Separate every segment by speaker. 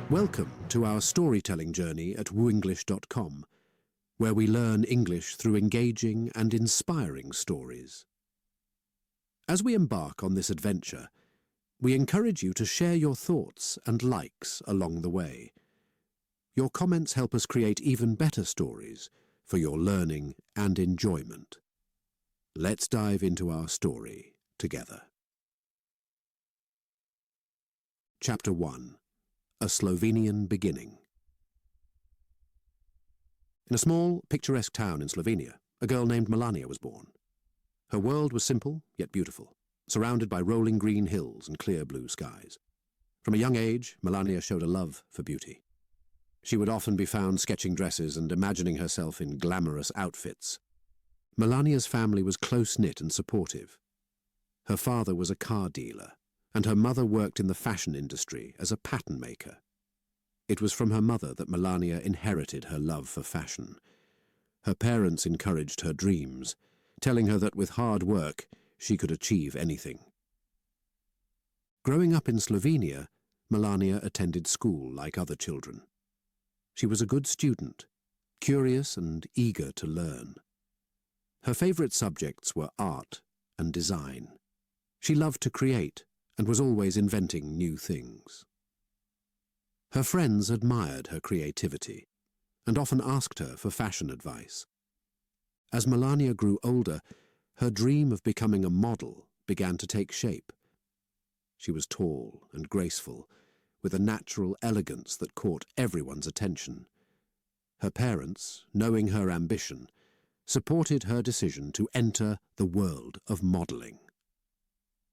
Speaker 1: Welcome to our storytelling journey at WooEnglish.com, where we learn English through engaging and inspiring stories. As we embark on this adventure, we encourage you to share your thoughts and likes along the way. Your comments help us create even better stories for your learning and enjoyment. Let's dive into our story together. Chapter 1. A Slovenian Beginning. In a small, picturesque town in Slovenia, a girl named Melania was born. Her world was simple, yet beautiful, surrounded by rolling green hills and clear blue skies. From a young age, Melania showed a love for beauty. She would often be found sketching dresses and imagining herself in glamorous outfits. Melania's family was close-knit and supportive. Her father was a car dealer, and her mother worked in the fashion industry as a pattern maker. It was from her mother that Melania inherited her love for fashion. Her parents encouraged her dreams, telling her that with hard work she could achieve anything. Growing up in Slovenia, Melania attended school like other children. She was a good student, curious and eager to learn. Her favorite subjects were art and design. She loved to create and was always inventing new things. Her friends admired her creativity and often asked her for fashion advice. As Melania grew older, her dream of becoming a model began to take shape. She was tall and graceful, with a natural elegance that caught everyone's attention. Her parents, knowing her ambition, supported her decision to enter the world of modeling.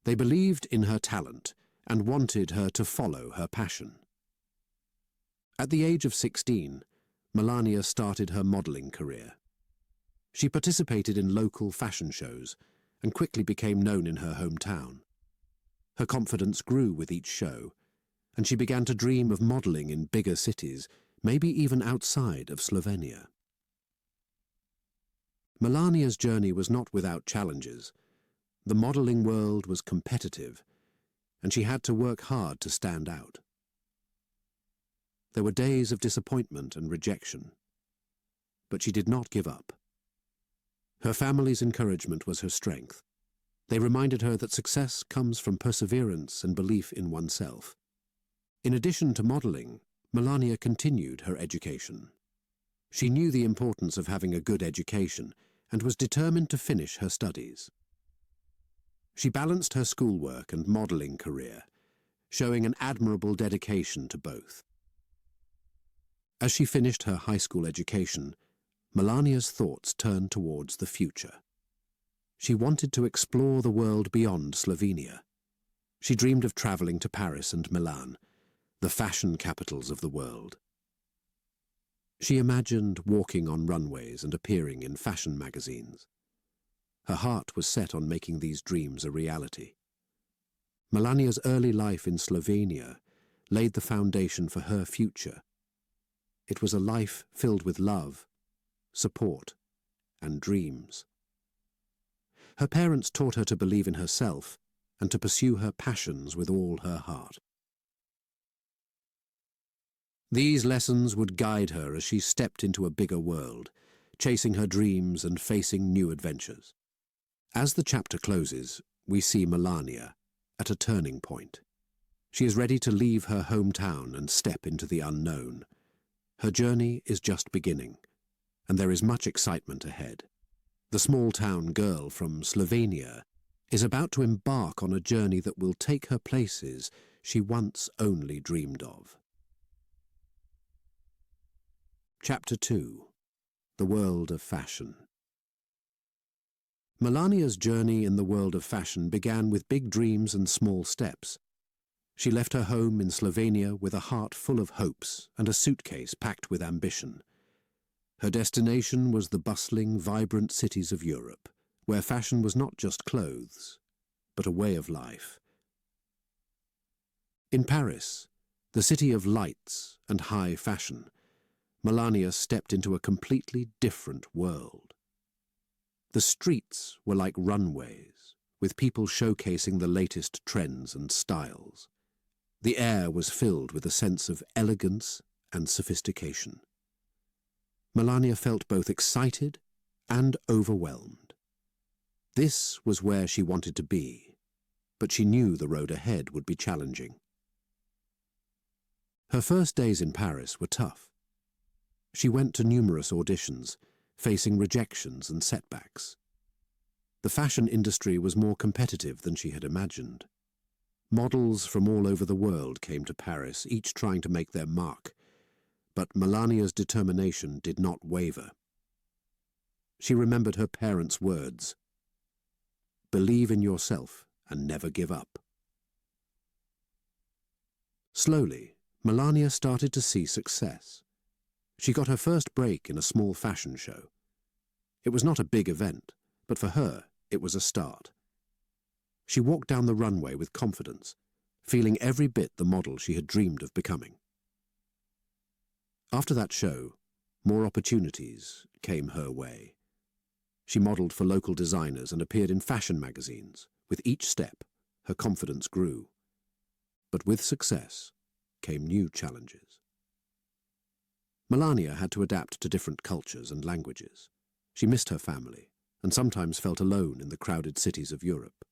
Speaker 1: They believed in her talent and wanted her to follow her passion. At the age of 16, Melania started her modeling career. She participated in local fashion shows and quickly became known in her hometown. Her confidence grew with each show, and she began to dream of modeling in bigger cities, maybe even outside of Slovenia. Melania's journey was not without challenges. The modeling world was competitive, and she had to work hard to stand out. There were days of disappointment and rejection, but she did not give up. Her family's encouragement was her strength. They reminded her that success comes from perseverance and belief in oneself. In addition to modeling, Melania continued her education. She knew the importance of having a good education and was determined to finish her studies. She balanced her schoolwork and modeling career, showing an admirable dedication to both. As she finished her high school education, Melania's thoughts turned towards the future. She wanted to explore the world beyond Slovenia. She dreamed of traveling to Paris and Milan, the fashion capitals of the world. She imagined walking on runways and appearing in fashion magazines. Her heart was set on making these dreams a reality. Melania's early life in Slovenia laid the foundation for her future. It was a life filled with love, support, and dreams. Her parents taught her to believe in herself and to pursue her passions with all her heart. These lessons would guide her as she stepped into a bigger world, chasing her dreams and facing new adventures. As the chapter closes, we see Melania at a turning point. She is ready to leave her hometown and step into the unknown. Her journey is just beginning, and there is much excitement ahead. The small-town girl from Slovenia is about to embark on a journey that will take her places she once only dreamed of. Chapter 2. The World of Fashion. Melania's journey in the world of fashion began with big dreams and small steps. She left her home in Slovenia with a heart full of hopes and a suitcase packed with ambition. Her destination was the bustling, vibrant cities of Europe, where fashion was not just clothes, but a way of life. In Paris, the city of lights and high fashion, Melania stepped into a completely different world. The streets were like runways, with people showcasing the latest trends and styles. The air was filled with a sense of elegance and sophistication. Melania felt both excited and overwhelmed. This was where she wanted to be, but she knew the road ahead would be challenging. Her first days in Paris were tough. She went to numerous auditions, facing rejections and setbacks. The fashion industry was more competitive than she had imagined. Models from all over the world came to Paris, each trying to make their mark, but Melania's determination did not waver. She remembered her parents' words, "Believe in yourself and never give up." Slowly, Melania started to see success. She got her first break in a small fashion show. It was not a big event, but for her, it was a start. She walked down the runway with confidence, feeling every bit the model she had dreamed of becoming. After that show, more opportunities came her way. She modeled for local designers and appeared in fashion magazines. With each step, her confidence grew. But with success came new challenges. Melania had to adapt to different cultures and languages. She missed her family and sometimes felt alone in the crowded cities of Europe.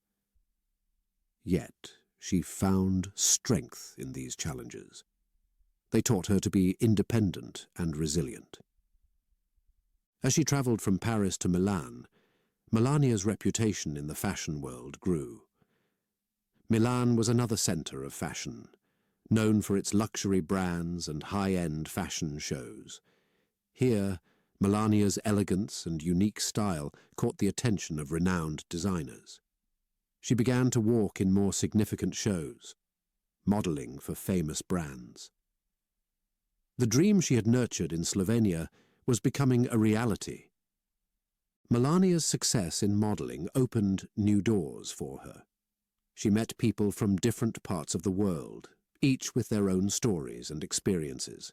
Speaker 1: Yet she found strength in these challenges. They taught her to be independent and resilient. As she travelled from Paris to Milan, Melania's reputation in the fashion world grew. Milan was another centre of fashion, known for its luxury brands and high-end fashion shows. Here, Melania's elegance and unique style caught the attention of renowned designers. She began to walk in more significant shows, modelling for famous brands. The dream she had nurtured in Slovenia was becoming a reality. Melania's success in modelling opened new doors for her. She met people from different parts of the world, each with their own stories and experiences.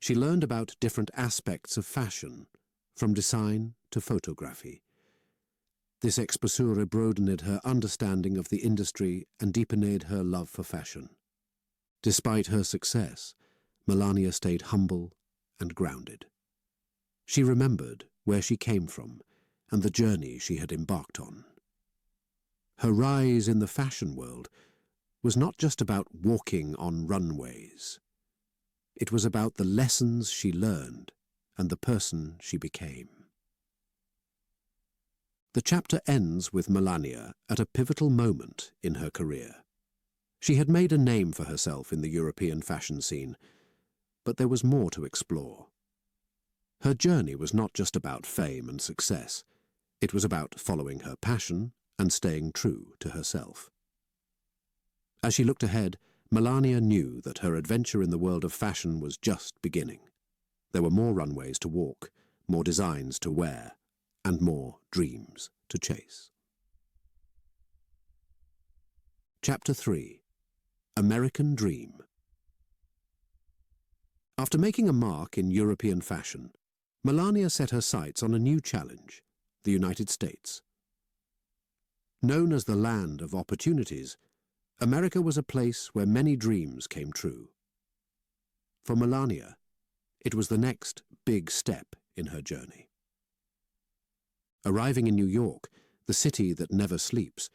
Speaker 1: She learned about different aspects of fashion, from design to photography. This exposure broadened her understanding of the industry and deepened her love for fashion. Despite her success, Melania stayed humble and grounded. She remembered where she came from and the journey she had embarked on. Her rise in the fashion world was not just about walking on runways. It was about the lessons she learned and the person she became. The chapter ends with Melania at a pivotal moment in her career. She had made a name for herself in the European fashion scene, but there was more to explore. Her journey was not just about fame and success. It was about following her passion and staying true to herself. As she looked ahead, Melania knew that her adventure in the world of fashion was just beginning. There were more runways to walk, more designs to wear, and more dreams to chase. Chapter 3. American Dream. After making a mark in European fashion, Melania set her sights on a new challenge, the United States. Known as the land of opportunities, America was a place where many dreams came true. For Melania, it was the next big step in her journey. Arriving in New York, the city that never sleeps,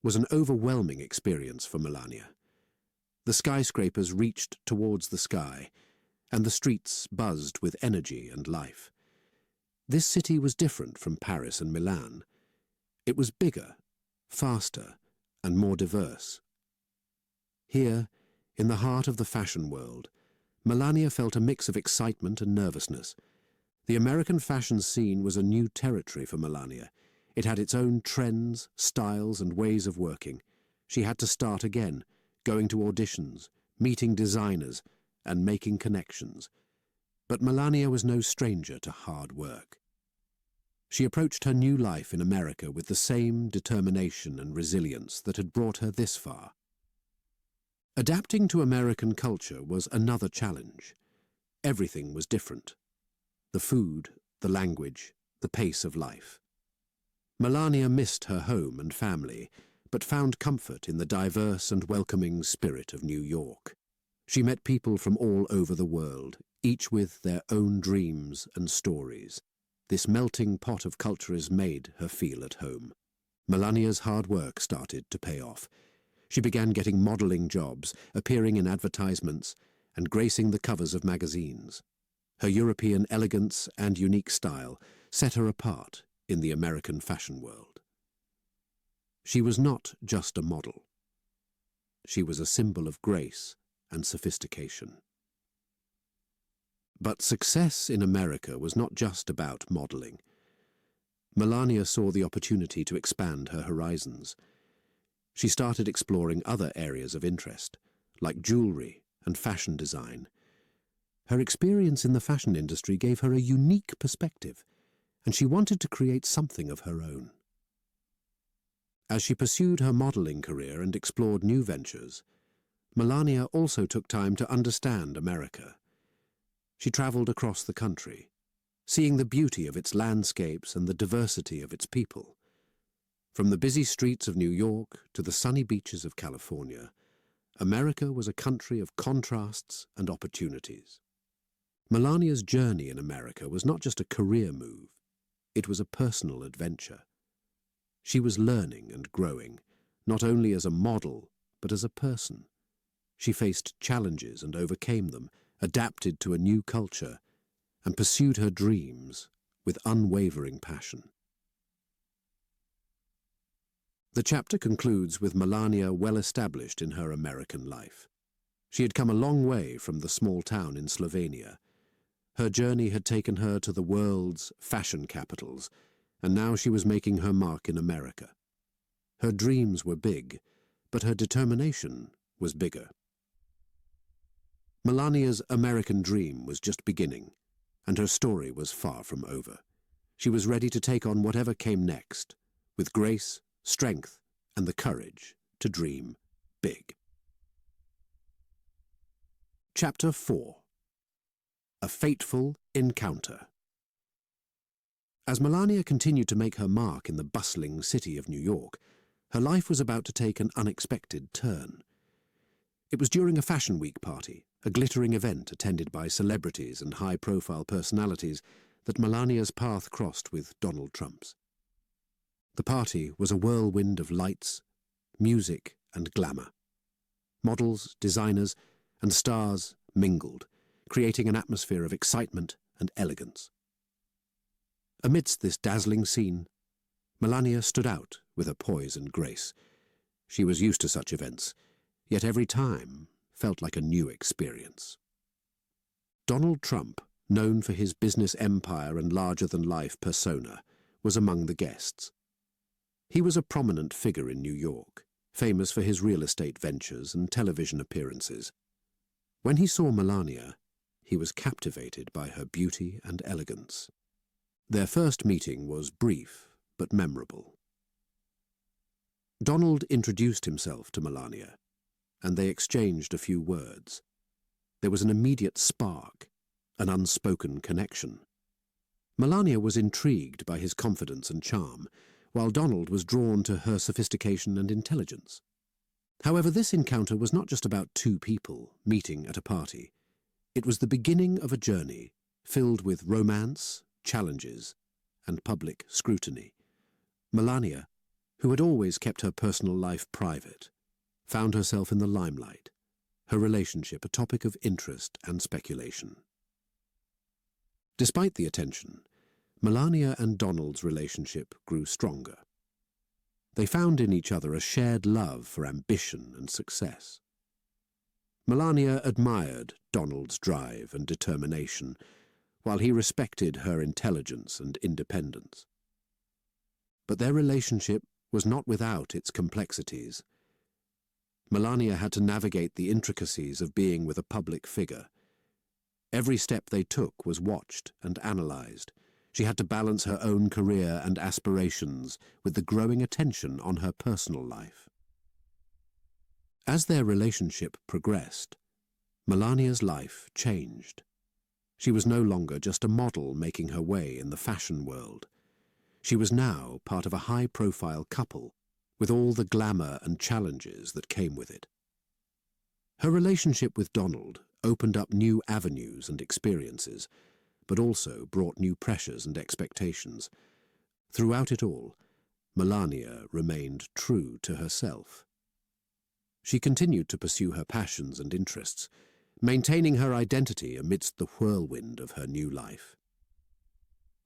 Speaker 1: was an overwhelming experience for Melania. The skyscrapers reached towards the sky, and the streets buzzed with energy and life. This city was different from Paris and Milan. It was bigger, faster, and more diverse. Here, in the heart of the fashion world, Melania felt a mix of excitement and nervousness. The American fashion scene was a new territory for Melania. It had its own trends, styles, and ways of working. She had to start again, going to auditions, meeting designers, and making connections. But Melania was no stranger to hard work. She approached her new life in America with the same determination and resilience that had brought her this far. Adapting to American culture was another challenge. Everything was different. The food, the language, the pace of life. Melania missed her home and family, but found comfort in the diverse and welcoming spirit of New York. She met people from all over the world, each with their own dreams and stories. This melting pot of cultures made her feel at home. Melania's hard work started to pay off. She began getting modeling jobs, appearing in advertisements, and gracing the covers of magazines. Her European elegance and unique style set her apart in the American fashion world. She was not just a model. She was a symbol of grace and sophistication. But success in America was not just about modeling. Melania saw the opportunity to expand her horizons. She started exploring other areas of interest, like jewelry and fashion design. Her experience in the fashion industry gave her a unique perspective, and she wanted to create something of her own. As she pursued her modeling career and explored new ventures, Melania also took time to understand America. She traveled across the country, seeing the beauty of its landscapes and the diversity of its people. From the busy streets of New York to the sunny beaches of California, America was a country of contrasts and opportunities. Melania's journey in America was not just a career move, it was a personal adventure. She was learning and growing, not only as a model, but as a person. She faced challenges and overcame them, adapted to a new culture, and pursued her dreams with unwavering passion. The chapter concludes with Melania well established in her American life. She had come a long way from the small town in Slovenia. Her journey had taken her to the world's fashion capitals, and now she was making her mark in America. Her dreams were big, but her determination was bigger. Melania's American dream was just beginning, and her story was far from over. She was ready to take on whatever came next, with grace, strength, and the courage to dream big. Chapter 4. A Fateful Encounter. As Melania continued to make her mark in the bustling city of New York, her life was about to take an unexpected turn. It was during a Fashion Week party, a glittering event attended by celebrities and high-profile personalities, that Melania's path crossed with Donald Trump's. The party was a whirlwind of lights, music, and glamour. Models, designers, and stars mingled, creating an atmosphere of excitement and elegance. Amidst this dazzling scene, Melania stood out with her poise and grace. She was used to such events, yet every time felt like a new experience. Donald Trump, known for his business empire and larger-than-life persona, was among the guests. He was a prominent figure in New York, famous for his real estate ventures and television appearances. When he saw Melania, he was captivated by her beauty and elegance. Their first meeting was brief but memorable. Donald introduced himself to Melania, and they exchanged a few words. There was an immediate spark, an unspoken connection. Melania was intrigued by his confidence and charm, while Donald was drawn to her sophistication and intelligence. However, this encounter was not just about two people meeting at a party. It was the beginning of a journey filled with romance, challenges, and public scrutiny. Melania, who had always kept her personal life private, found herself in the limelight, her relationship a topic of interest and speculation. Despite the attention, Melania and Donald's relationship grew stronger. They found in each other a shared love for ambition and success. Melania admired Donald's drive and determination, while he respected her intelligence and independence. But their relationship was not without its complexities. Melania had to navigate the intricacies of being with a public figure. Every step they took was watched and analyzed. She had to balance her own career and aspirations with the growing attention on her personal life. As their relationship progressed, Melania's life changed. She was no longer just a model making her way in the fashion world. She was now part of a high-profile couple with all the glamour and challenges that came with it. Her relationship with Donald opened up new avenues and experiences, but also brought new pressures and expectations. Throughout it all, Melania remained true to herself. She continued to pursue her passions and interests, maintaining her identity amidst the whirlwind of her new life.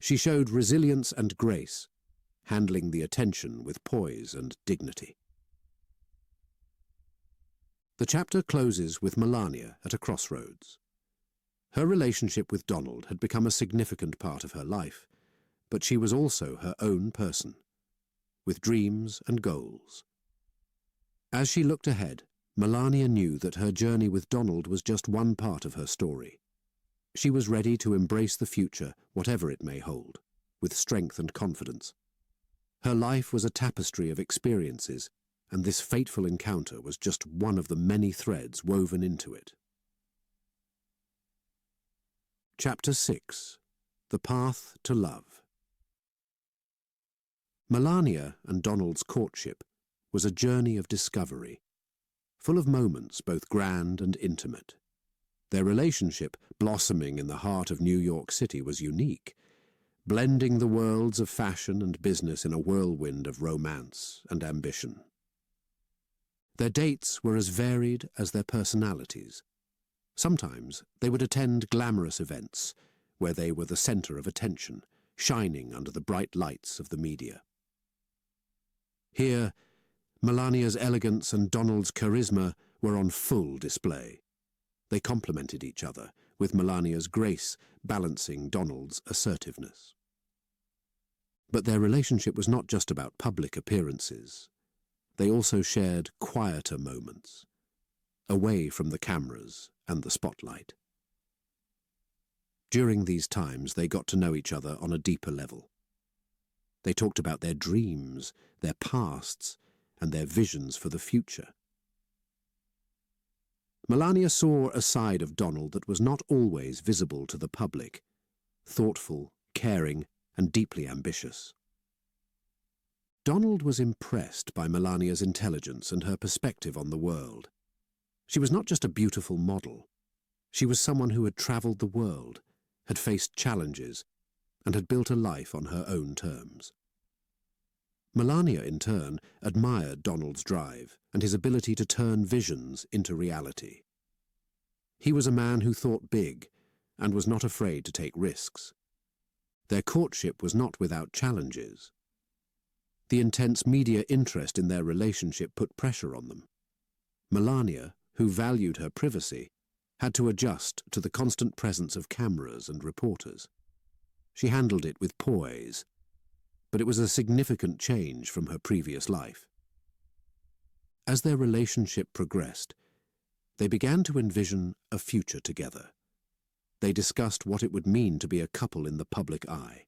Speaker 1: She showed resilience and grace, handling the attention with poise and dignity. The chapter closes with Melania at a crossroads. Her relationship with Donald had become a significant part of her life, but she was also her own person, with dreams and goals. As she looked ahead, Melania knew that her journey with Donald was just one part of her story. She was ready to embrace the future, whatever it may hold, with strength and confidence. Her life was a tapestry of experiences, and this fateful encounter was just one of the many threads woven into it. Chapter 6. The Path to Love. Melania and Donald's courtship was a journey of discovery, full of moments both grand and intimate. Their relationship, blossoming in the heart of New York City, was unique, blending the worlds of fashion and business in a whirlwind of romance and ambition. Their dates were as varied as their personalities. Sometimes they would attend glamorous events where they were the center of attention, shining under the bright lights of the media. Here, Melania's elegance and Donald's charisma were on full display. They complemented each other, with Melania's grace balancing Donald's assertiveness. But their relationship was not just about public appearances. They also shared quieter moments, away from the cameras and the spotlight. During these times, they got to know each other on a deeper level. They talked about their dreams, their pasts, and their visions for the future. Melania saw a side of Donald that was not always visible to the public, thoughtful, caring, and deeply ambitious. Donald was impressed by Melania's intelligence and her perspective on the world. She was not just a beautiful model. She was someone who had traveled the world, had faced challenges, and had built a life on her own terms. Melania, in turn, admired Donald's drive and his ability to turn visions into reality. He was a man who thought big and was not afraid to take risks. Their courtship was not without challenges. The intense media interest in their relationship put pressure on them. Melania, who valued her privacy, had to adjust to the constant presence of cameras and reporters. She handled it with poise, but it was a significant change from her previous life. As their relationship progressed, they began to envision a future together. They discussed what it would mean to be a couple in the public eye,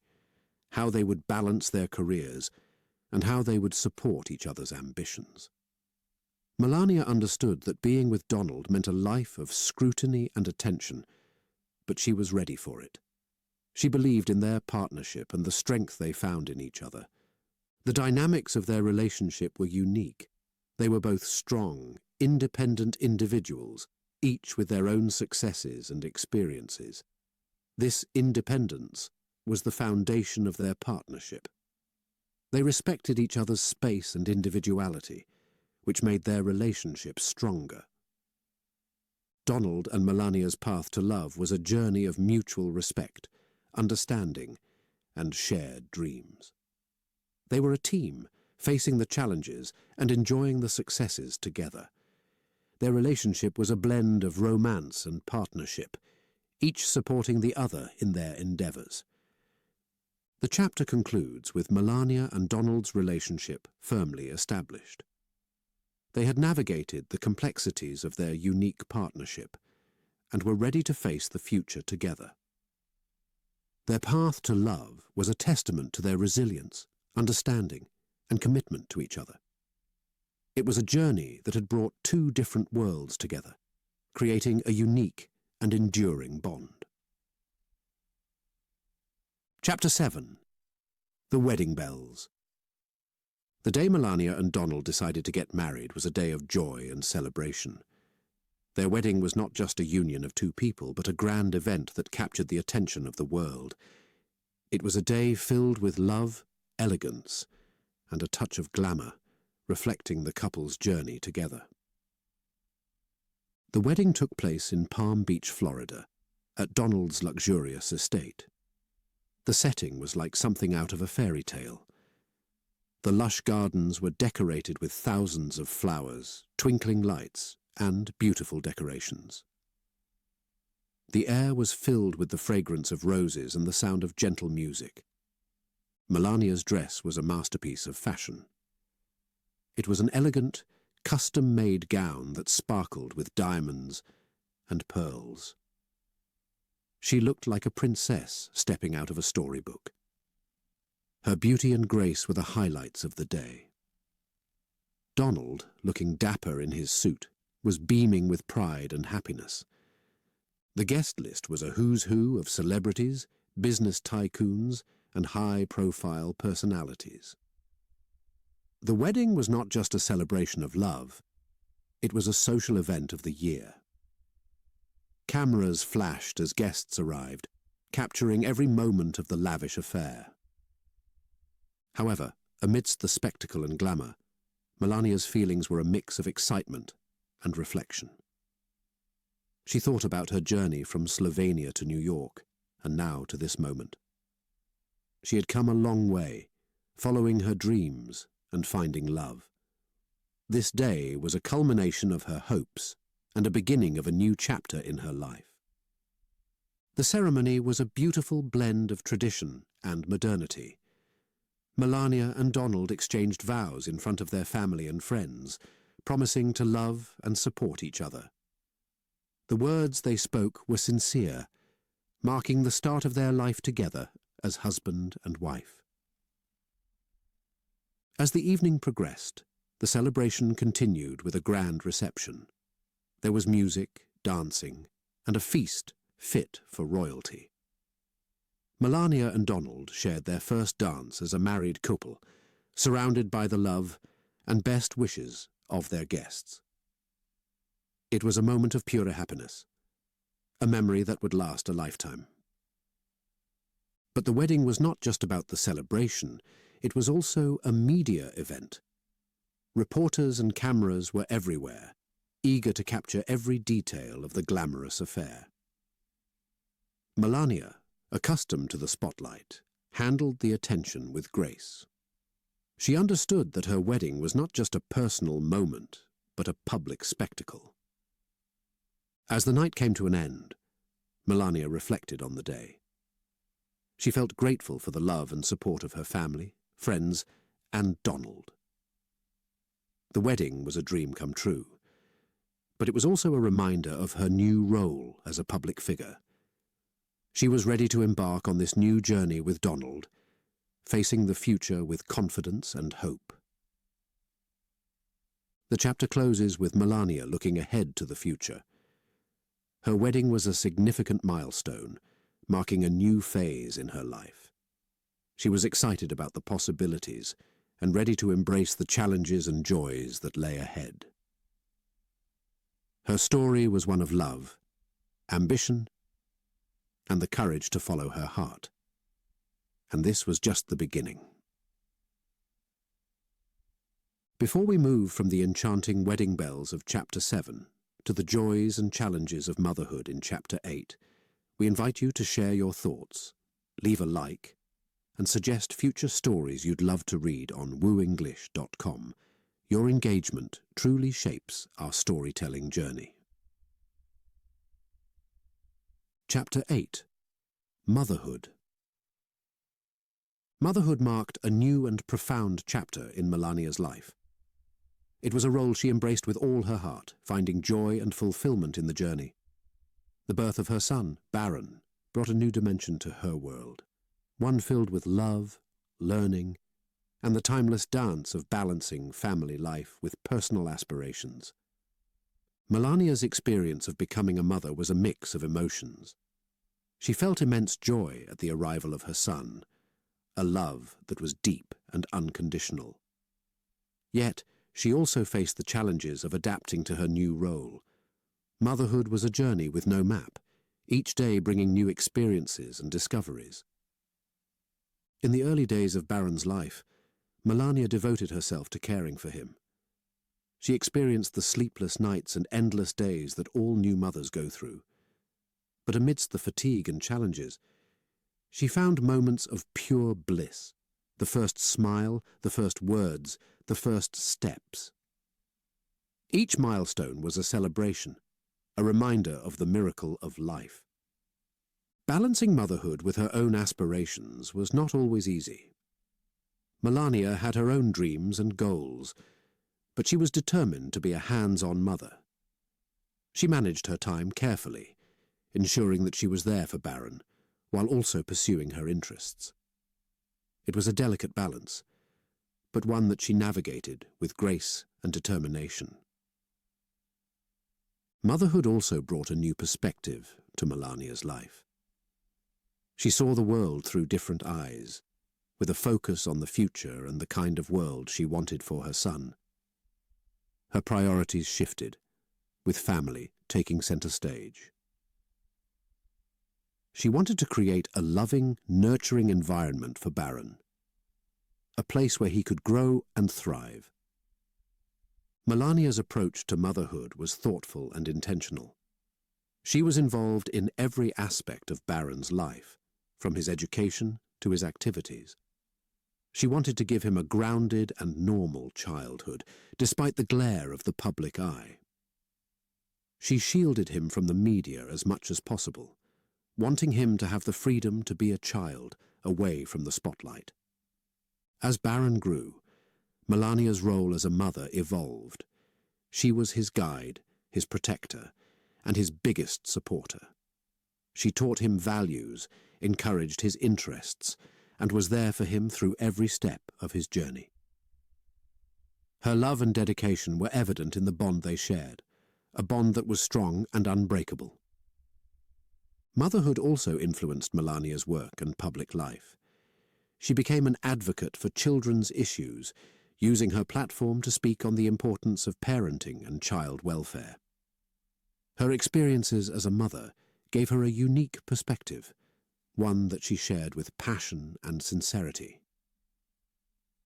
Speaker 1: how they would balance their careers, and how they would support each other's ambitions. Melania understood that being with Donald meant a life of scrutiny and attention, but she was ready for it. She believed in their partnership and the strength they found in each other. The dynamics of their relationship were unique. They were both strong, independent individuals, each with their own successes and experiences. This independence was the foundation of their partnership. They respected each other's space and individuality, which made their relationship stronger. Donald and Melania's path to love was a journey of mutual respect, understanding, and shared dreams. They were a team, facing the challenges and enjoying the successes together. Their relationship was a blend of romance and partnership, each supporting the other in their endeavors. The chapter concludes with Melania and Donald's relationship firmly established. They had navigated the complexities of their unique partnership and were ready to face the future together. Their path to love was a testament to their resilience, understanding, and commitment to each other. It was a journey that had brought two different worlds together, creating a unique and enduring bond. Chapter 7. The Wedding Bells. The day Melania and Donald decided to get married was a day of joy and celebration. Their wedding was not just a union of two people, but a grand event that captured the attention of the world. It was a day filled with love, elegance, and a touch of glamour, reflecting the couple's journey together. The wedding took place in Palm Beach, Florida, at Donald's luxurious estate. The setting was like something out of a fairy tale. The lush gardens were decorated with thousands of flowers, twinkling lights, and beautiful decorations. The air was filled with the fragrance of roses and the sound of gentle music. Melania's dress was a masterpiece of fashion. It was an elegant, custom-made gown that sparkled with diamonds and pearls. She looked like a princess stepping out of a storybook. Her beauty and grace were the highlights of the day. Donald, looking dapper in his suit, was beaming with pride and happiness. The guest list was a who's who of celebrities, business tycoons, and high-profile personalities. The wedding was not just a celebration of love, it was a social event of the year. Cameras flashed as guests arrived, capturing every moment of the lavish affair. However, amidst the spectacle and glamour, Melania's feelings were a mix of excitement and reflection. She thought about her journey from Slovenia to New York, and now to this moment. She had come a long way, following her dreams and finding love. This day was a culmination of her hopes and a beginning of a new chapter in her life. The ceremony was a beautiful blend of tradition and modernity. Melania and Donald exchanged vows in front of their family and friends, promising to love and support each other. The words they spoke were sincere, marking the start of their life together as husband and wife. As the evening progressed, the celebration continued with a grand reception. There was music, dancing, and a feast fit for royalty. Melania and Donald shared their first dance as a married couple, surrounded by the love and best wishes of their guests. It was a moment of pure happiness, a memory that would last a lifetime. But the wedding was not just about the celebration, it was also a media event. Reporters and cameras were everywhere, eager to capture every detail of the glamorous affair. Melania, accustomed to the spotlight, handled the attention with grace. She understood that her wedding was not just a personal moment, but a public spectacle. As the night came to an end, Melania reflected on the day. She felt grateful for the love and support of her family, friends, and Donald. The wedding was a dream come true, but it was also a reminder of her new role as a public figure. She was ready to embark on this new journey with Donald, facing the future with confidence and hope. The chapter closes with Melania looking ahead to the future. Her wedding was a significant milestone, marking a new phase in her life. She was excited about the possibilities and ready to embrace the challenges and joys that lay ahead. Her story was one of love, ambition, and the courage to follow her heart. And this was just the beginning. Before we move from the enchanting wedding bells of Chapter 7 to the joys and challenges of motherhood in Chapter 8, we invite you to share your thoughts, leave a like, and suggest future stories you'd love to read on WooEnglish.com. Your engagement truly shapes our storytelling journey. Chapter 8. Motherhood. Motherhood marked a new and profound chapter in Melania's life. It was a role she embraced with all her heart, finding joy and fulfillment in the journey. The birth of her son, Baron, brought a new dimension to her world, one filled with love, learning, and the timeless dance of balancing family life with personal aspirations. Melania's experience of becoming a mother was a mix of emotions. She felt immense joy at the arrival of her son, a love that was deep and unconditional. Yet, she also faced the challenges of adapting to her new role. Motherhood was a journey with no map, each day bringing new experiences and discoveries. In the early days of Baron's life, Melania devoted herself to caring for him. She experienced the sleepless nights and endless days that all new mothers go through. But amidst the fatigue and challenges, she found moments of pure bliss, the first smile, the first words, the first steps. Each milestone was a celebration, a reminder of the miracle of life. Balancing motherhood with her own aspirations was not always easy. Melania had her own dreams and goals, but she was determined to be a hands-on mother. She managed her time carefully, ensuring that she was there for Baron, while also pursuing her interests. It was a delicate balance, but one that she navigated with grace and determination. Motherhood also brought a new perspective to Melania's life. She saw the world through different eyes, with a focus on the future and the kind of world she wanted for her son. Her priorities shifted, with family taking center stage. She wanted to create a loving, nurturing environment for Baron, a place where he could grow and thrive. Melania's approach to motherhood was thoughtful and intentional. She was involved in every aspect of Baron's life, from his education to his activities. She wanted to give him a grounded and normal childhood, despite the glare of the public eye. She shielded him from the media as much as possible, wanting him to have the freedom to be a child, away from the spotlight. As Baron grew, Melania's role as a mother evolved. She was his guide, his protector, and his biggest supporter. She taught him values, encouraged his interests, and was there for him through every step of his journey. Her love and dedication were evident in the bond they shared, a bond that was strong and unbreakable. Motherhood also influenced Melania's work and public life. She became an advocate for children's issues, using her platform to speak on the importance of parenting and child welfare. Her experiences as a mother gave her a unique perspective, one that she shared with passion and sincerity.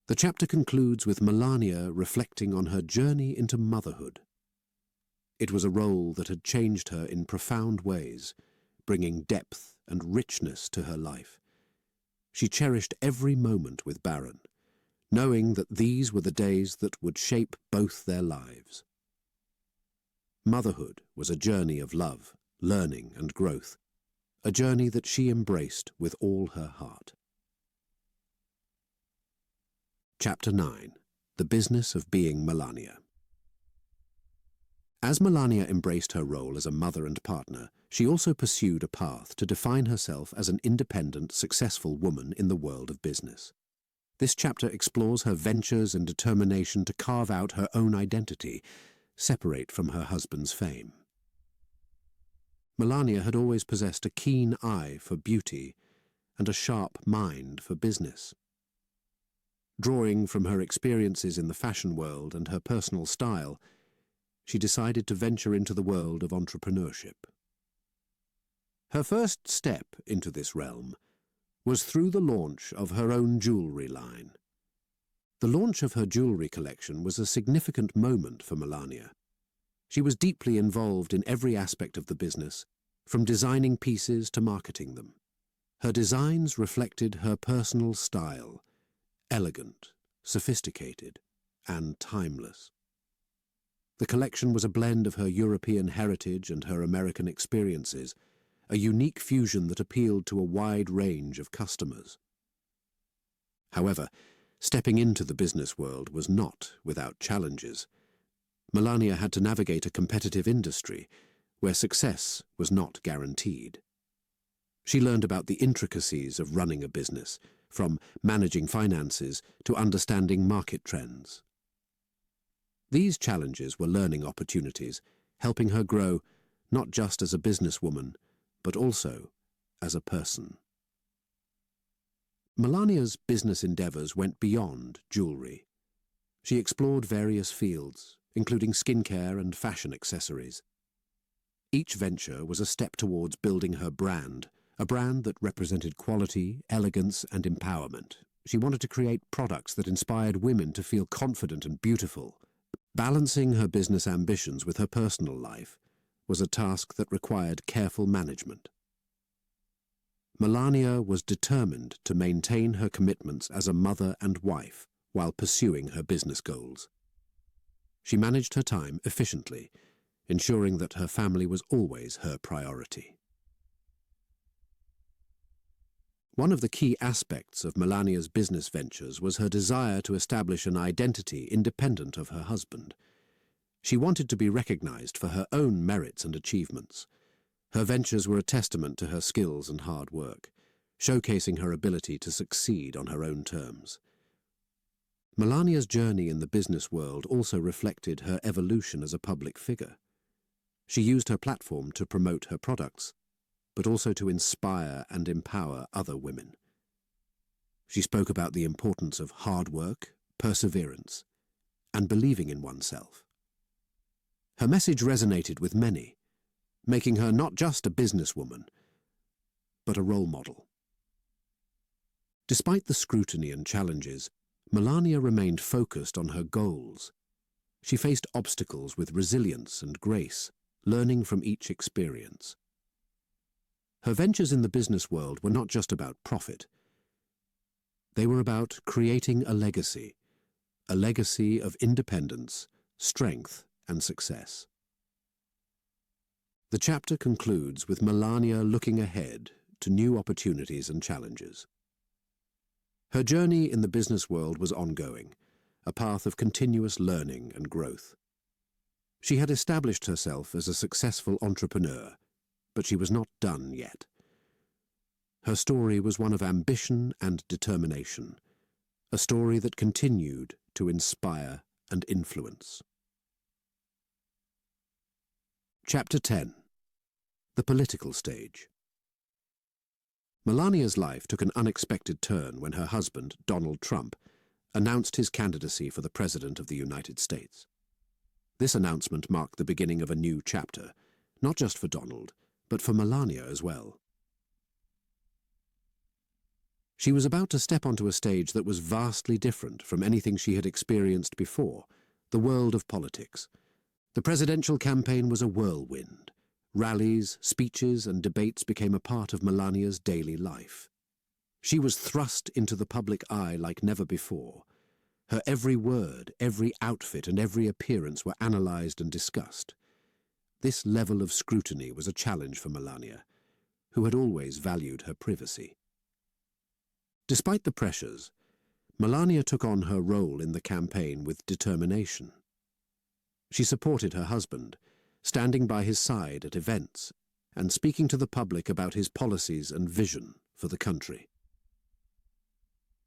Speaker 1: The chapter concludes with Melania reflecting on her journey into motherhood. It was a role that had changed her in profound ways, bringing depth and richness to her life. She cherished every moment with Baron, knowing that these were the days that would shape both their lives. Motherhood was a journey of love, learning and growth, a journey that she embraced with all her heart. Chapter 9. The Business of Being Melania. As Melania embraced her role as a mother and partner, she also pursued a path to define herself as an independent, successful woman in the world of business. This chapter explores her ventures and determination to carve out her own identity, separate from her husband's fame. Melania had always possessed a keen eye for beauty and a sharp mind for business. Drawing from her experiences in the fashion world and her personal style, she decided to venture into the world of entrepreneurship. Her first step into this realm was through the launch of her own jewellery line. The launch of her jewellery collection was a significant moment for Melania. She was deeply involved in every aspect of the business, from designing pieces to marketing them. Her designs reflected her personal style, elegant, sophisticated, and timeless. The collection was a blend of her European heritage and her American experiences, a unique fusion that appealed to a wide range of customers. However, stepping into the business world was not without challenges. Melania had to navigate a competitive industry where success was not guaranteed. She learned about the intricacies of running a business, from managing finances to understanding market trends. These challenges were learning opportunities, helping her grow not just as a businesswoman, but also as a person. Melania's business endeavours went beyond jewellery. She explored various fields, including skincare and fashion accessories. Each venture was a step towards building her brand, a brand that represented quality, elegance, and empowerment. She wanted to create products that inspired women to feel confident and beautiful. Balancing her business ambitions with her personal life was a task that required careful management. Melania was determined to maintain her commitments as a mother and wife while pursuing her business goals. She managed her time efficiently, ensuring that her family was always her priority. One of the key aspects of Melania's business ventures was her desire to establish an identity independent of her husband. She wanted to be recognized for her own merits and achievements. Her ventures were a testament to her skills and hard work, showcasing her ability to succeed on her own terms. Melania's journey in the business world also reflected her evolution as a public figure. She used her platform to promote her products, but also to inspire and empower other women. She spoke about the importance of hard work, perseverance, and believing in oneself. Her message resonated with many, making her not just a businesswoman, but a role model. Despite the scrutiny and challenges, Melania remained focused on her goals. She faced obstacles with resilience and grace, learning from each experience. Her ventures in the business world were not just about profit. They were about creating a legacy of independence, strength, and success. The chapter concludes with Melania looking ahead to new opportunities and challenges. Her journey in the business world was ongoing, a path of continuous learning and growth. She had established herself as a successful entrepreneur, but she was not done yet. Her story was one of ambition and determination, a story that continued to inspire and influence. Chapter 10. The Political Stage. Melania's life took an unexpected turn when her husband, Donald Trump, announced his candidacy for the President of the United States. This announcement marked the beginning of a new chapter, not just for Donald, but for Melania as well. She was about to step onto a stage that was vastly different from anything she had experienced before, the world of politics. The presidential campaign was a whirlwind. Rallies, speeches, and debates became a part of Melania's daily life. She was thrust into the public eye like never before. Her every word, every outfit, and every appearance were analyzed and discussed. This level of scrutiny was a challenge for Melania, who had always valued her privacy. Despite the pressures, Melania took on her role in the campaign with determination. She supported her husband, standing by his side at events and speaking to the public about his policies and vision for the country.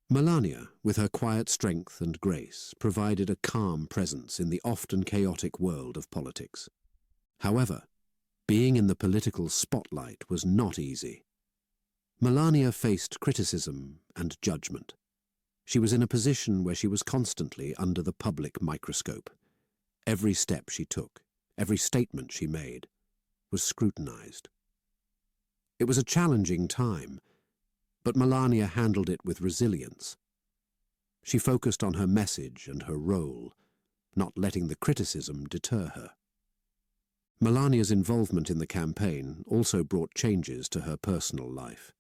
Speaker 1: Melania, with her quiet strength and grace, provided a calm presence in the often chaotic world of politics. However, being in the political spotlight was not easy. Melania faced criticism and judgment. She was in a position where she was constantly under the public microscope. Every step she took, every statement she made, was scrutinized. It was a challenging time, but Melania handled it with resilience. She focused on her message and her role, not letting the criticism deter her. Melania's involvement in the campaign also brought changes to her personal life.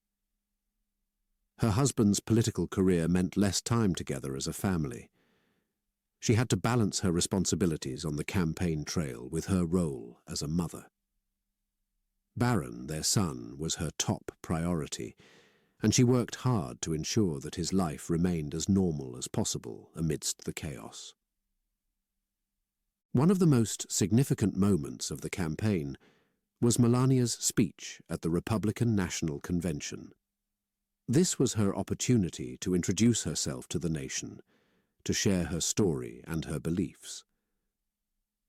Speaker 1: Her husband's political career meant less time together as a family. She had to balance her responsibilities on the campaign trail with her role as a mother. Barron, their son, was her top priority, and she worked hard to ensure that his life remained as normal as possible amidst the chaos. One of the most significant moments of the campaign was Melania's speech at the Republican National Convention. This was her opportunity to introduce herself to the nation, to share her story and her beliefs.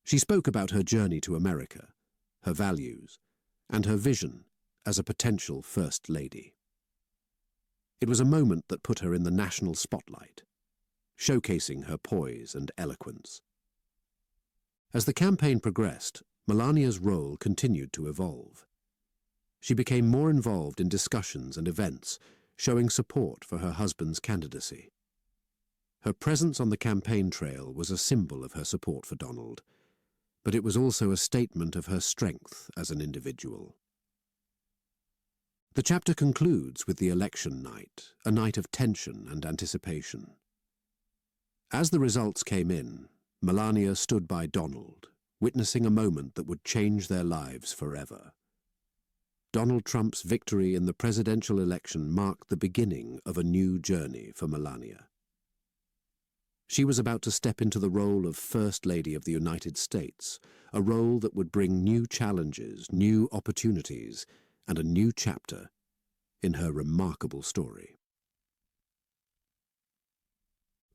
Speaker 1: She spoke about her journey to America, her values, and her vision as a potential First Lady. It was a moment that put her in the national spotlight. showcasing her poise and eloquence. As the campaign progressed, Melania's role continued to evolve. She became more involved in discussions and events, showing support for her husband's candidacy. Her presence on the campaign trail was a symbol of her support for Donald, but it was also a statement of her strength as an individual. The chapter concludes with the election night, a night of tension and anticipation. As the results came in, Melania stood by Donald, witnessing a moment that would change their lives forever. Donald Trump's victory in the presidential election marked the beginning of a new journey for Melania. She was about to step into the role of First Lady of the United States, a role that would bring new challenges, new opportunities, and a new chapter in her remarkable story.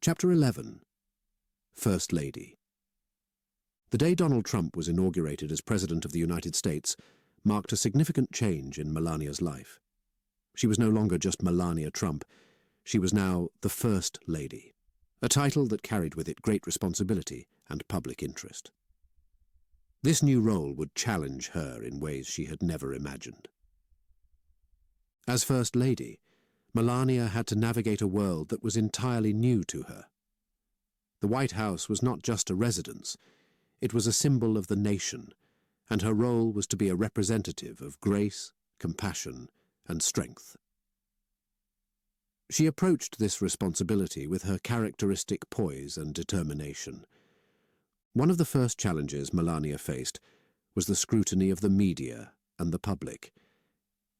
Speaker 1: Chapter 11. First Lady. The day Donald Trump was inaugurated as President of the United States marked a significant change in Melania's life. She was no longer just Melania Trump. She was now the First Lady, a title that carried with it great responsibility and public interest. This new role would challenge her in ways she had never imagined. As First Lady, Melania had to navigate a world that was entirely new to her. The White House was not just a residence, it was a symbol of the nation, and her role was to be a representative of grace, compassion, and strength. She approached this responsibility with her characteristic poise and determination. One of the first challenges Melania faced was the scrutiny of the media and the public.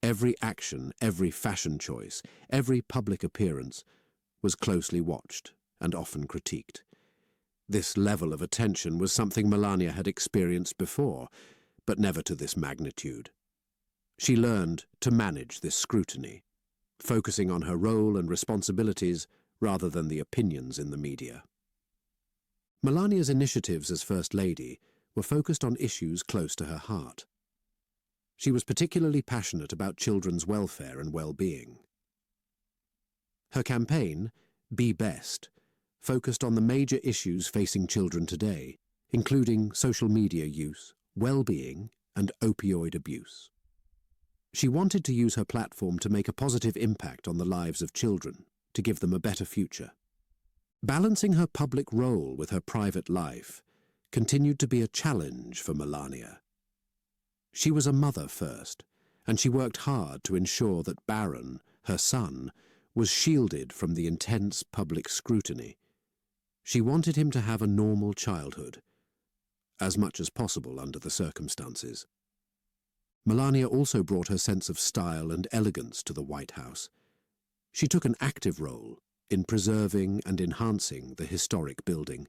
Speaker 1: Every action, every fashion choice, every public appearance was closely watched and often critiqued. This level of attention was something Melania had experienced before, but never to this magnitude. She learned to manage this scrutiny, focusing on her role and responsibilities rather than the opinions in the media. Melania's initiatives as First Lady were focused on issues close to her heart. She was particularly passionate about children's welfare and well-being. Her campaign, Be Best, focused on the major issues facing children today, including social media use, well-being, and opioid abuse. She wanted to use her platform to make a positive impact on the lives of children, to give them a better future. Balancing her public role with her private life continued to be a challenge for Melania. She was a mother first, and she worked hard to ensure that Barron, her son, was shielded from the intense public scrutiny. She wanted him to have a normal childhood, as much as possible under the circumstances. Melania also brought her sense of style and elegance to the White House. She took an active role in preserving and enhancing the historic building,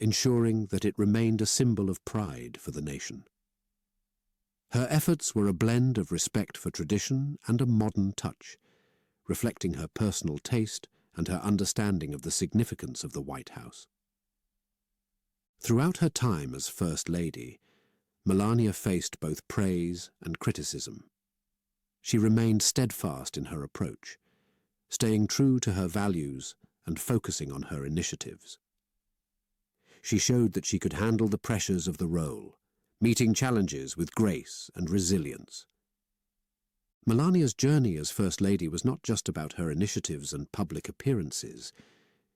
Speaker 1: ensuring that it remained a symbol of pride for the nation. Her efforts were a blend of respect for tradition and a modern touch, reflecting her personal taste and her understanding of the significance of the White House. Throughout her time as First Lady, Melania faced both praise and criticism. She remained steadfast in her approach, staying true to her values and focusing on her initiatives. She showed that she could handle the pressures of the role, meeting challenges with grace and resilience. Melania's journey as First Lady was not just about her initiatives and public appearances,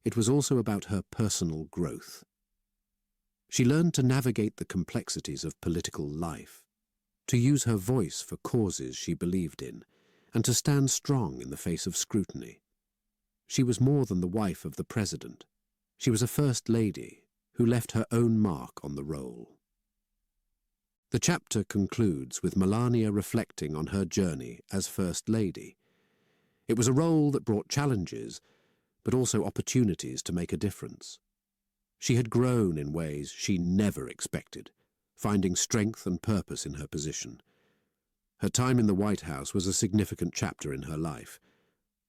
Speaker 1: it was also about her personal growth. She learned to navigate the complexities of political life, to use her voice for causes she believed in, and to stand strong in the face of scrutiny. She was more than the wife of the president. She was a First Lady who left her own mark on the role. The chapter concludes with Melania reflecting on her journey as First Lady. It was a role that brought challenges, but also opportunities to make a difference. She had grown in ways she never expected, finding strength and purpose in her position. Her time in the White House was a significant chapter in her life,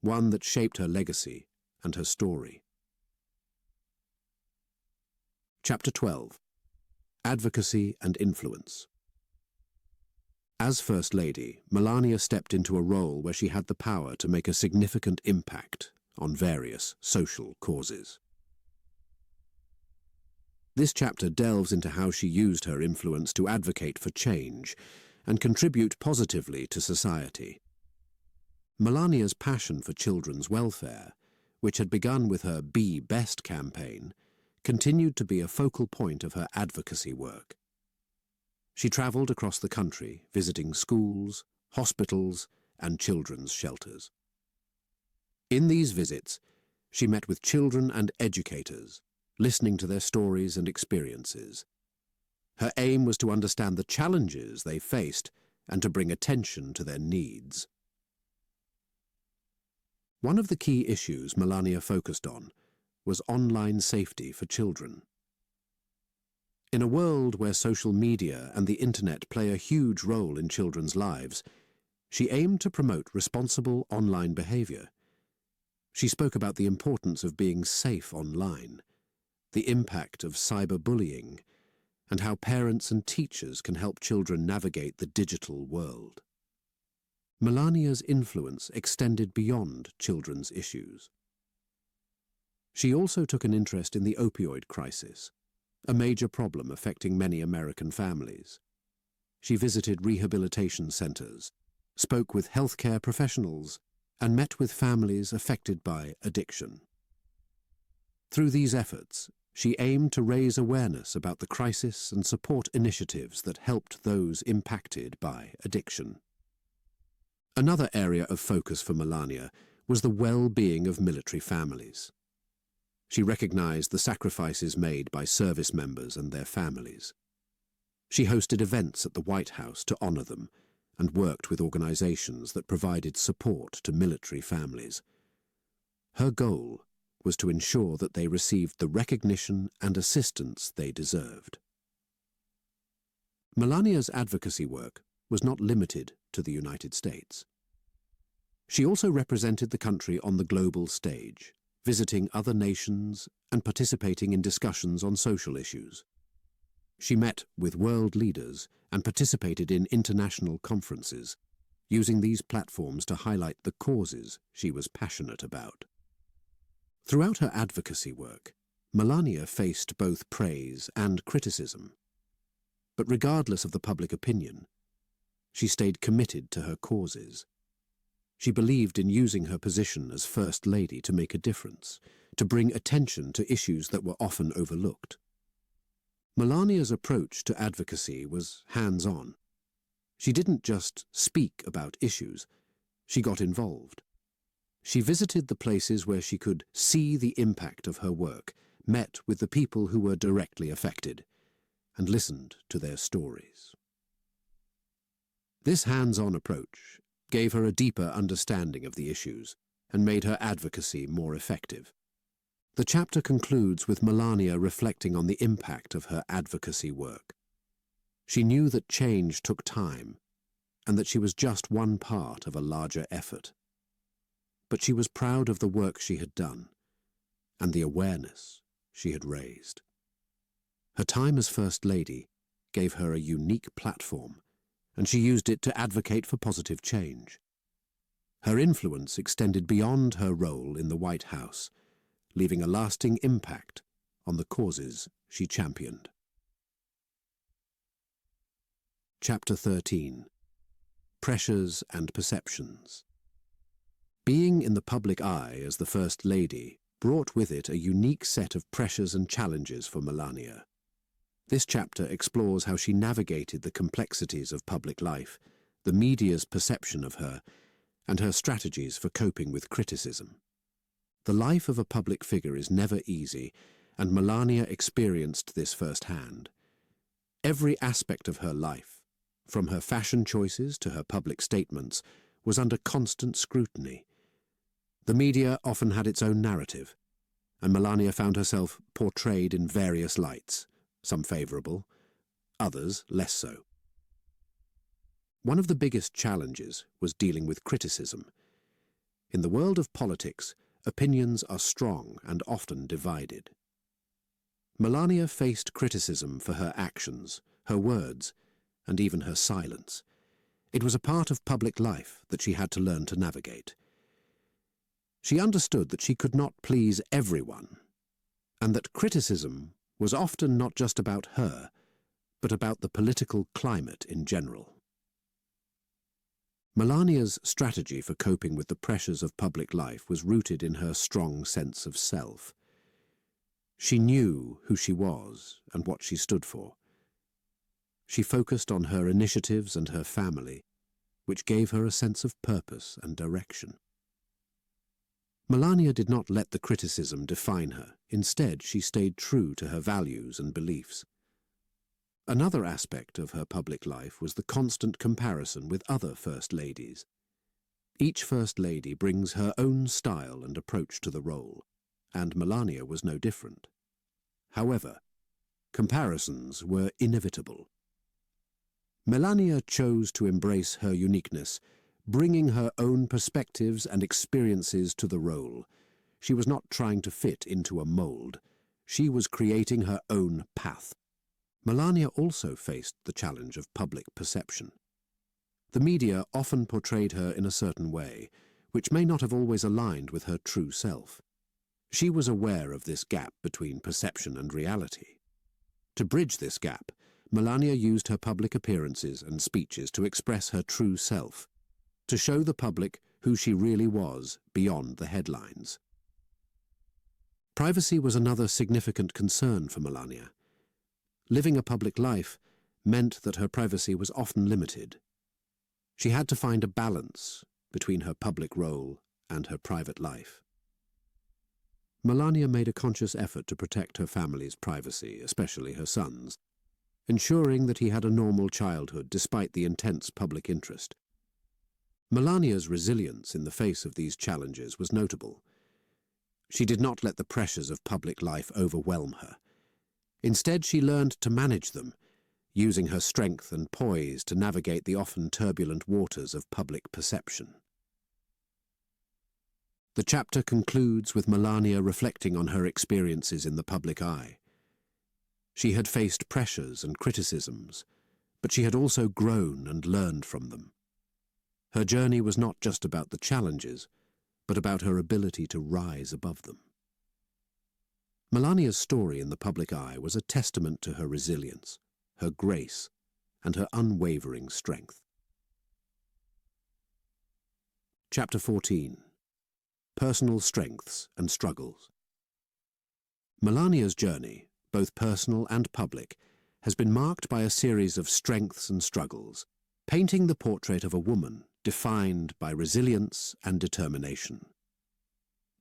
Speaker 1: one that shaped her legacy and her story. Chapter 12. Advocacy and Influence. As First Lady, Melania stepped into a role where she had the power to make a significant impact on various social causes. This chapter delves into how she used her influence to advocate for change and contribute positively to society. Melania's passion for children's welfare, which had begun with her Be Best campaign, continued to be a focal point of her advocacy work. She travelled across the country, visiting schools, hospitals, and children's shelters. In these visits, she met with children and educators, listening to their stories and experiences. Her aim was to understand the challenges they faced and to bring attention to their needs. One of the key issues Melania focused on was online safety for children. In a world where social media and the internet play a huge role in children's lives, she aimed to promote responsible online behaviour. She spoke about the importance of being safe online, the impact of cyberbullying, and how parents and teachers can help children navigate the digital world. Melania's influence extended beyond children's issues. She also took an interest in the opioid crisis, a major problem affecting many American families. She visited rehabilitation centers, spoke with healthcare professionals, and met with families affected by addiction. Through these efforts, she aimed to raise awareness about the crisis and support initiatives that helped those impacted by addiction. Another area of focus for Melania was the well-being of military families. She recognized the sacrifices made by service members and their families. She hosted events at the White House to honor them and worked with organizations that provided support to military families. Her goal was to ensure that they received the recognition and assistance they deserved. Melania's advocacy work was not limited to the United States. She also represented the country on the global stage, visiting other nations and participating in discussions on social issues. She met with world leaders and participated in international conferences, using these platforms to highlight the causes she was passionate about. Throughout her advocacy work, Melania faced both praise and criticism. But regardless of the public opinion, she stayed committed to her causes. She believed in using her position as First Lady to make a difference, to bring attention to issues that were often overlooked. Melania's approach to advocacy was hands-on. She didn't just speak about issues, she got involved. She visited the places where she could see the impact of her work, met with the people who were directly affected, and listened to their stories. This hands-on approach gave her a deeper understanding of the issues and made her advocacy more effective. The chapter concludes with Melania reflecting on the impact of her advocacy work. She knew that change took time and that she was just one part of a larger effort. But she was proud of the work she had done and the awareness she had raised. Her time as First Lady gave her a unique platform, and she used it to advocate for positive change. Her influence extended beyond her role in the White House, leaving a lasting impact on the causes she championed. Chapter 13. Pressures and Perceptions. Being in the public eye as the First Lady brought with it a unique set of pressures and challenges for Melania. This chapter explores how she navigated the complexities of public life, the media's perception of her, and her strategies for coping with criticism. The life of a public figure is never easy, and Melania experienced this firsthand. Every aspect of her life, from her fashion choices to her public statements, was under constant scrutiny. The media often had its own narrative, and Melania found herself portrayed in various lights, some favourable, others less so. One of the biggest challenges was dealing with criticism. In the world of politics, opinions are strong and often divided. Melania faced criticism for her actions, her words, and even her silence. It was a part of public life that she had to learn to navigate. She understood that she could not please everyone, and that criticism was often not just about her, but about the political climate in general. Melania's strategy for coping with the pressures of public life was rooted in her strong sense of self. She knew who she was and what she stood for. She focused on her initiatives and her family, which gave her a sense of purpose and direction. Melania did not let the criticism define her. Instead, she stayed true to her values and beliefs. Another aspect of her public life was the constant comparison with other First Ladies. Each First Lady brings her own style and approach to the role, and Melania was no different. However, comparisons were inevitable. Melania chose to embrace her uniqueness, bringing her own perspectives and experiences to the role. She was not trying to fit into a mold. She was creating her own path. Melania also faced the challenge of public perception. The media often portrayed her in a certain way, which may not have always aligned with her true self. She was aware of this gap between perception and reality. To bridge this gap, Melania used her public appearances and speeches to express her true self, to show the public who she really was beyond the headlines. Privacy was another significant concern for Melania. Living a public life meant that her privacy was often limited. She had to find a balance between her public role and her private life. Melania made a conscious effort to protect her family's privacy, especially her son's, ensuring that he had a normal childhood despite the intense public interest. Melania's resilience in the face of these challenges was notable. She did not let the pressures of public life overwhelm her. Instead, she learned to manage them, using her strength and poise to navigate the often turbulent waters of public perception. The chapter concludes with Melania reflecting on her experiences in the public eye. She had faced pressures and criticisms, but she had also grown and learned from them. Her journey was not just about the challenges, but about her ability to rise above them. Melania's story in the public eye was a testament to her resilience, her grace, and her unwavering strength. Chapter 14. Personal Strengths and Struggles. Melania's journey, both personal and public, has been marked by a series of strengths and struggles, painting the portrait of a woman defined by resilience and determination.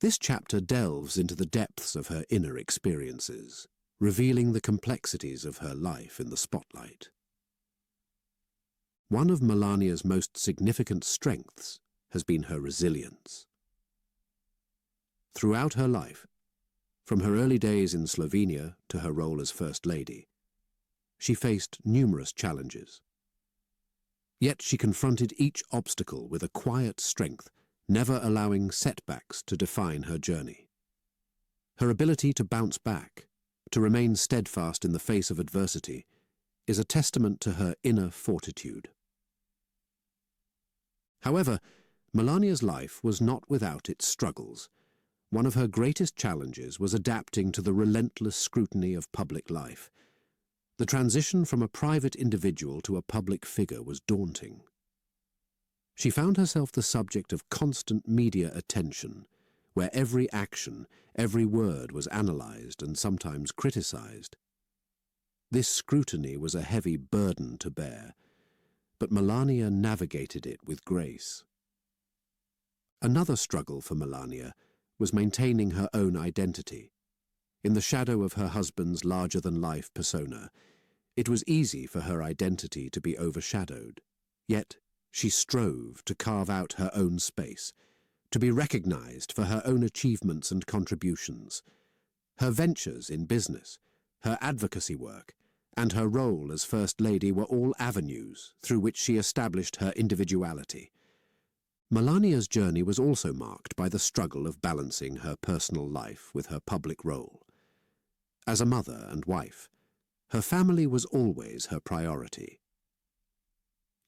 Speaker 1: This chapter delves into the depths of her inner experiences, revealing the complexities of her life in the spotlight. One of Melania's most significant strengths has been her resilience. Throughout her life, from her early days in Slovenia to her role as First Lady, she faced numerous challenges. Yet she confronted each obstacle with a quiet strength, never allowing setbacks to define her journey. Her ability to bounce back, to remain steadfast in the face of adversity, is a testament to her inner fortitude. However, Melania's life was not without its struggles. One of her greatest challenges was adapting to the relentless scrutiny of public life. The transition from a private individual to a public figure was daunting. She found herself the subject of constant media attention, where every action, every word was analyzed and sometimes criticized. This scrutiny was a heavy burden to bear, but Melania navigated it with grace. Another struggle for Melania was maintaining her own identity. In the shadow of her husband's larger-than-life persona, it was easy for her identity to be overshadowed. Yet she strove to carve out her own space, to be recognized for her own achievements and contributions. Her ventures in business, her advocacy work, and her role as First Lady were all avenues through which she established her individuality. Melania's journey was also marked by the struggle of balancing her personal life with her public role. As a mother and wife, her family was always her priority.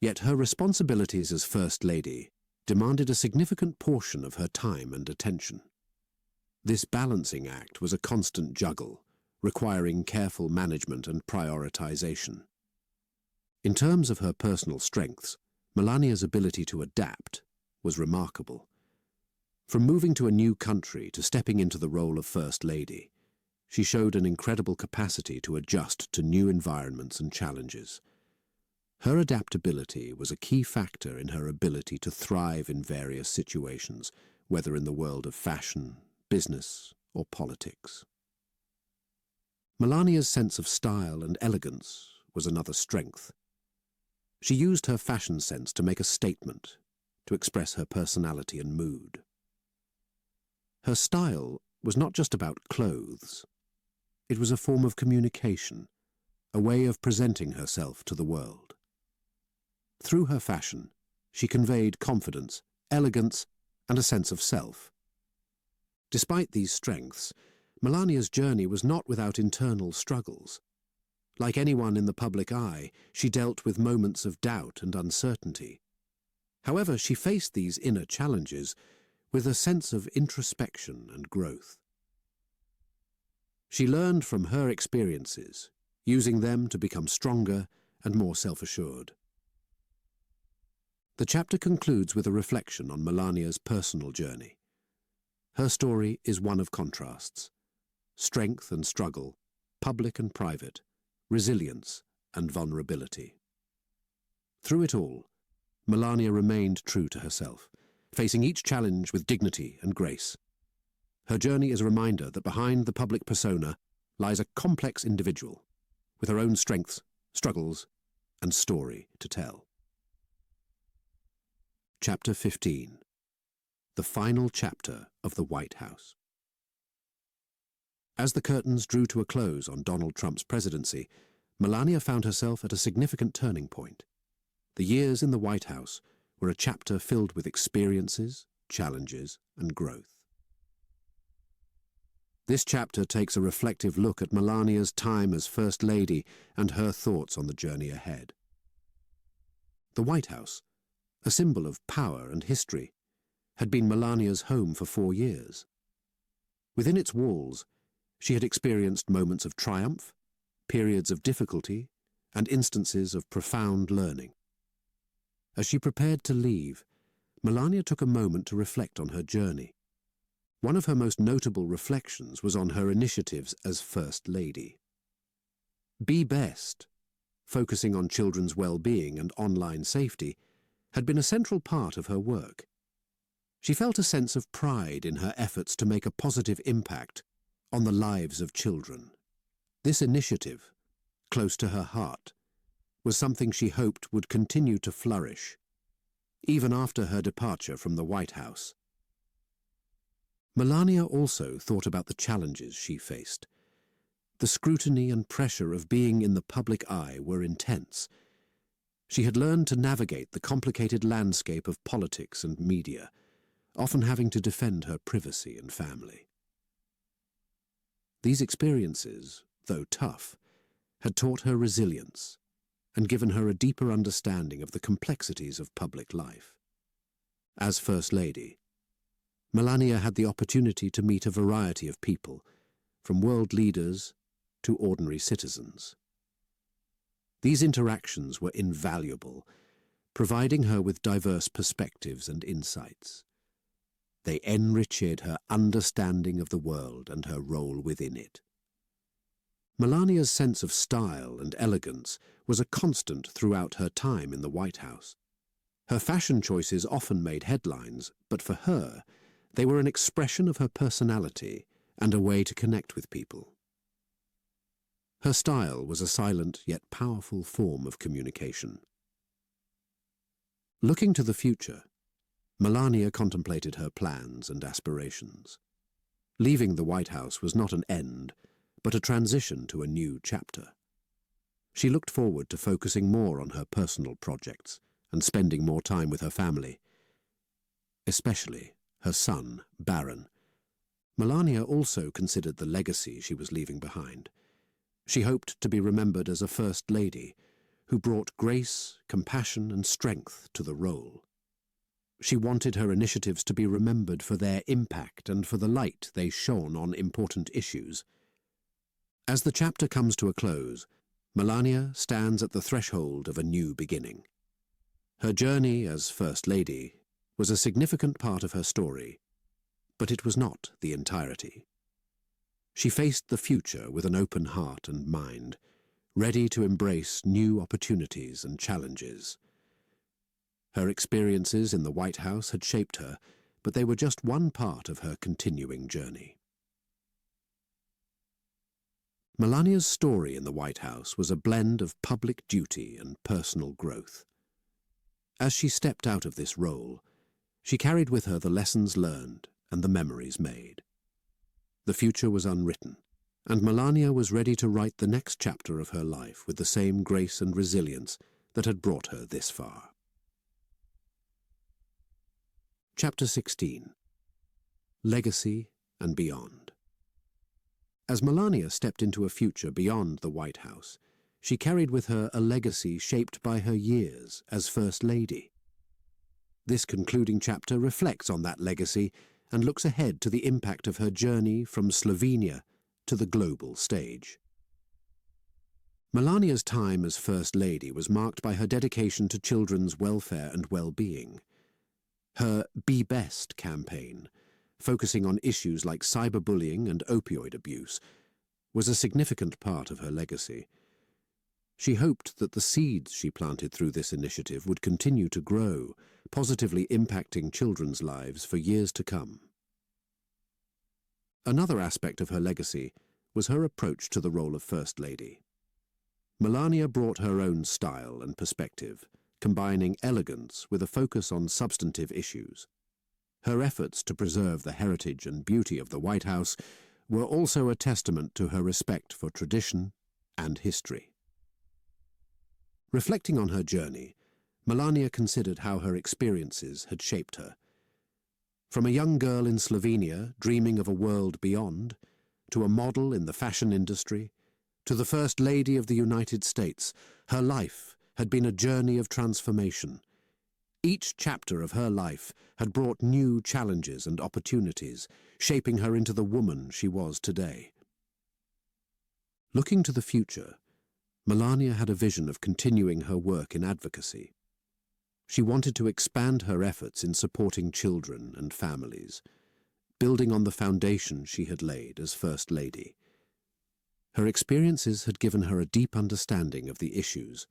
Speaker 1: Yet her responsibilities as First Lady demanded a significant portion of her time and attention. This balancing act was a constant juggle, requiring careful management and prioritization. In terms of her personal strengths, Melania's ability to adapt was remarkable. From moving to a new country to stepping into the role of First Lady, she showed an incredible capacity to adjust to new environments and challenges. Her adaptability was a key factor in her ability to thrive in various situations, whether in the world of fashion, business, or politics. Melania's sense of style and elegance was another strength. She used her fashion sense to make a statement, to express her personality and mood. Her style was not just about clothes. It was a form of communication, a way of presenting herself to the world. Through her fashion, she conveyed confidence, elegance, and a sense of self. Despite these strengths, Melania's journey was not without internal struggles. Like anyone in the public eye, she dealt with moments of doubt and uncertainty. However, she faced these inner challenges with a sense of introspection and growth. She learned from her experiences, using them to become stronger and more self-assured. The chapter concludes with a reflection on Melania's personal journey. Her story is one of contrasts: strength and struggle, public and private, resilience and vulnerability. Through it all, Melania remained true to herself, facing each challenge with dignity and grace. Her journey is a reminder that behind the public persona lies a complex individual, with her own strengths, struggles, and story to tell. Chapter 15. The final chapter of the White House. As the curtains drew to a close on Donald Trump's presidency, Melania found herself at a significant turning point. The years in the White House were a chapter filled with experiences, challenges, and growth. This chapter takes a reflective look at Melania's time as First Lady and her thoughts on the journey ahead. The White House, a symbol of power and history, had been Melania's home for 4 years. Within its walls, she had experienced moments of triumph, periods of difficulty, and instances of profound learning. As she prepared to leave, Melania took a moment to reflect on her journey. One of her most notable reflections was on her initiatives as First Lady. Be Best, focusing on children's well-being and online safety, had been a central part of her work. She felt a sense of pride in her efforts to make a positive impact on the lives of children. This initiative, close to her heart, was something she hoped would continue to flourish, even after her departure from the White House. Melania also thought about the challenges she faced. The scrutiny and pressure of being in the public eye were intense. She had learned to navigate the complicated landscape of politics and media, often having to defend her privacy and family. These experiences, though tough, had taught her resilience and given her a deeper understanding of the complexities of public life. As First Lady, Melania had the opportunity to meet a variety of people, from world leaders to ordinary citizens. These interactions were invaluable, providing her with diverse perspectives and insights. They enriched her understanding of the world and her role within it. Melania's sense of style and elegance was a constant throughout her time in the White House. Her fashion choices often made headlines, but for her, they were an expression of her personality and a way to connect with people. Her style was a silent yet powerful form of communication. Looking to the future, Melania contemplated her plans and aspirations. Leaving the White House was not an end, but a transition to a new chapter. She looked forward to focusing more on her personal projects and spending more time with her family, especially her son, Baron. Melania also considered the legacy she was leaving behind. She hoped to be remembered as a First Lady who brought grace, compassion, and strength to the role. She wanted her initiatives to be remembered for their impact and for the light they shone on important issues. As the chapter comes to a close, Melania stands at the threshold of a new beginning. Her journey as First Lady was a significant part of her story, but it was not the entirety. She faced the future with an open heart and mind, ready to embrace new opportunities and challenges. Her experiences in the White House had shaped her, but they were just one part of her continuing journey. Melania's story in the White House was a blend of public duty and personal growth. As she stepped out of this role, she carried with her the lessons learned and the memories made. The future was unwritten, and Melania was ready to write the next chapter of her life with the same grace and resilience that had brought her this far. Chapter 16. Legacy and Beyond. As Melania stepped into a future beyond the White House, she carried with her a legacy shaped by her years as First Lady. This concluding chapter reflects on that legacy and looks ahead to the impact of her journey from Slovenia to the global stage. Melania's time as First Lady was marked by her dedication to children's welfare and well-being. Her Be Best campaign, focusing on issues like cyberbullying and opioid abuse, was a significant part of her legacy. She hoped that the seeds she planted through this initiative would continue to grow, positively impacting children's lives for years to come. Another aspect of her legacy was her approach to the role of First Lady. Melania brought her own style and perspective, combining elegance with a focus on substantive issues. Her efforts to preserve the heritage and beauty of the White House were also a testament to her respect for tradition and history. Reflecting on her journey, Melania considered how her experiences had shaped her. From a young girl in Slovenia dreaming of a world beyond, to a model in the fashion industry, to the First Lady of the United States, her life had been a journey of transformation. Each chapter of her life had brought new challenges and opportunities, shaping her into the woman she was today. Looking to the future, Melania had a vision of continuing her work in advocacy. She wanted to expand her efforts in supporting children and families, building on the foundation she had laid as First Lady. Her experiences had given her a deep understanding of the issues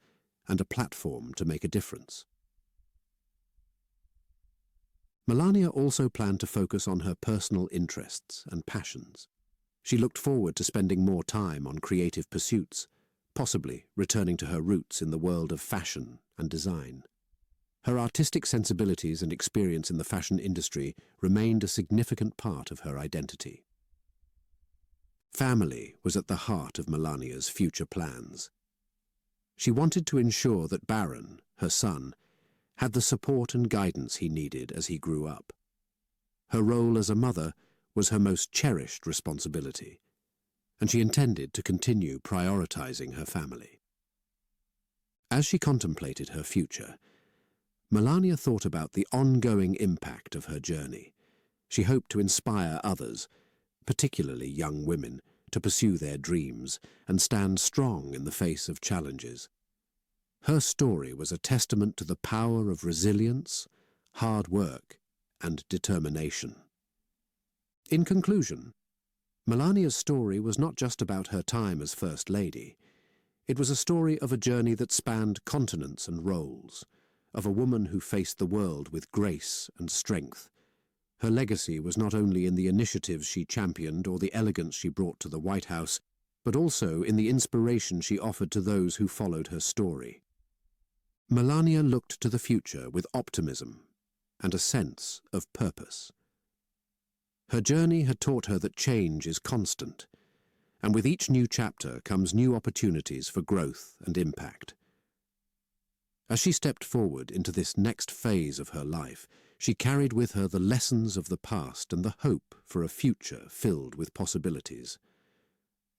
Speaker 1: and a platform to make a difference. Melania also planned to focus on her personal interests and passions. She looked forward to spending more time on creative pursuits, possibly returning to her roots in the world of fashion and design. Her artistic sensibilities and experience in the fashion industry remained a significant part of her identity. Family was at the heart of Melania's future plans. She wanted to ensure that Baron, her son, had the support and guidance he needed as he grew up. Her role as a mother was her most cherished responsibility, and she intended to continue prioritizing her family. As she contemplated her future, Melania thought about the ongoing impact of her journey. She hoped to inspire others, particularly young women, to pursue their dreams and stand strong in the face of challenges. Her story was a testament to the power of resilience, hard work, and determination. In conclusion, Melania's story was not just about her time as First Lady. It was a story of a journey that spanned continents and roles, of a woman who faced the world with grace and strength. Her legacy was not only in the initiatives she championed or the elegance she brought to the White House, but also in the inspiration she offered to those who followed her story. Melania looked to the future with optimism and a sense of purpose. Her journey had taught her that change is constant, and with each new chapter comes new opportunities for growth and impact. As she stepped forward into this next phase of her life, she carried with her the lessons of the past and the hope for a future filled with possibilities.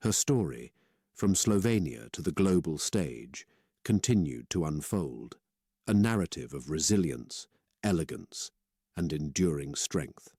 Speaker 1: Her story, from Slovenia to the global stage, continued to unfold, a narrative of resilience, elegance, and enduring strength.